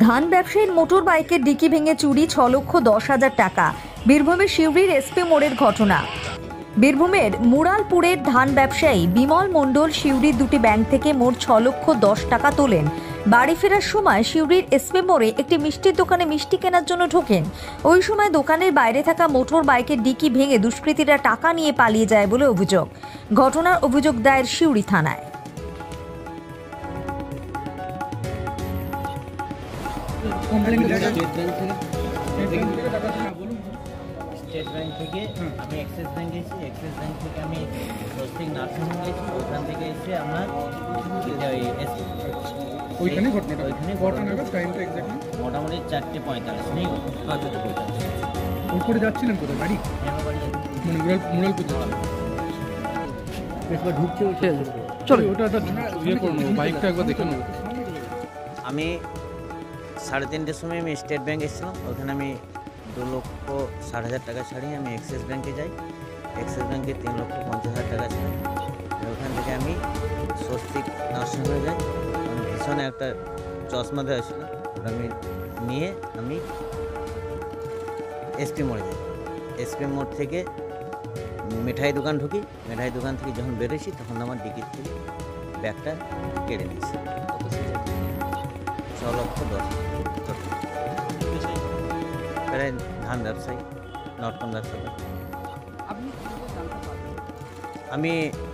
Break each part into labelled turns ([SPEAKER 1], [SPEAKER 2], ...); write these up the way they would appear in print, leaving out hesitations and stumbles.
[SPEAKER 1] ধান ব্যবসায়ীর মোটর বাইকের ডিকি ভেঙে চুরি 6,10,000 টাকা। বীরভূমের সিউড়ির এসপি মোড়ের ঘটনা। বীরভূমের মুরালপুরের ধান ব্যবসায়ী বিমল মণ্ডল সিউড়ির দুটি ব্যাংক থেকে মোট 6,10,000 টাকা তোলেন। বাড়ি ফেরার সময় সিউড়ির এসপি মোড়ে একটি মিষ্টির দোকানে মিষ্টি কেনার জন্য ঢোকেন। ওই সময় দোকানের বাইরে থাকা মোটর বাইকের ডিকি ভেঙে দুষ্কৃতীরা টাকা নিয়ে পালিয়ে যায় বলে অভিযোগ। ঘটনার অভিযোগ দায়ের সিউড়ি থানায়।
[SPEAKER 2] স্টেট ব্যাংক থেকে আমি অ্যাক্সিস ব্যাংক গেছি, অ্যাক্সিস ব্যাংক থেকে আমি স্বস্তিক নার্সিং হোম গেছি, ওখান থেকে এসে আমার
[SPEAKER 3] ওইখানে ঘটনাটা টাইমটা এক্স্যাক্টলি
[SPEAKER 2] মোটামুটি 4:45 নেই।
[SPEAKER 3] উপরে যাচ্ছিলেন কোথায়? বাড়ি মানে মুরালপুর ঢুকছে চলো ওটা ইয়ে করে নেবো, বাইকটা একবার দেখে নেবো।
[SPEAKER 2] আমি 3:30টার সময় আমি স্টেট ব্যাংক এসেছিলাম, ওখানে আমি 2,60,000 টাকা ছাড়িয়ে আমি অ্যাক্সিস ব্যাংকে যাই। অ্যাক্সিস ব্যাংকে 3,50,000 টাকা ছাড়ি। ওখান থেকে আমি স্বস্তিক নার্সিংহোমে যাই। ভীষণ একটা চশমা দেওয়া ছিল, ওটা আমি নিয়ে আমি এসপি মোড়ে যাই। এসপি মোড় থেকে মিঠাই দোকান ঢুকি। মিঠাই দোকান থেকে যখন বেরোছি তখন আমার ডিকির থেকে ব্যাগটা কেড়ে নিয়েছি। 6,10,000 প্রায় ধান ব্যবসায়ী, নটকন ব্যবসা করি। আমি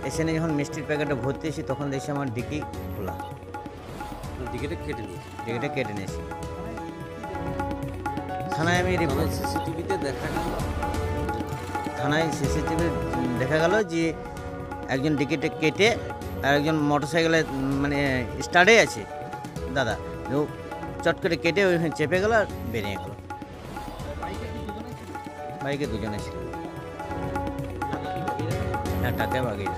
[SPEAKER 2] এসে যখন মিষ্টির প্যাকেটে ভর্তি এসেছি তখন দেখছি আমার ডিকি খোলা। ডিকিটা কেটে নিয়েছি। থানায় আমি সিসিটিভিতে দেখা গেল যে একজন ডিকিটা কেটে আর একজন মোটরসাইকেলে মানে স্টার্টে আছে দাদা, চট করে কেটে ওইখানে চেপে গেল আর বেরিয়ে গেল। বাইকে দুজনে ছিল, হ্যাঁ টাকা বাগিয়ে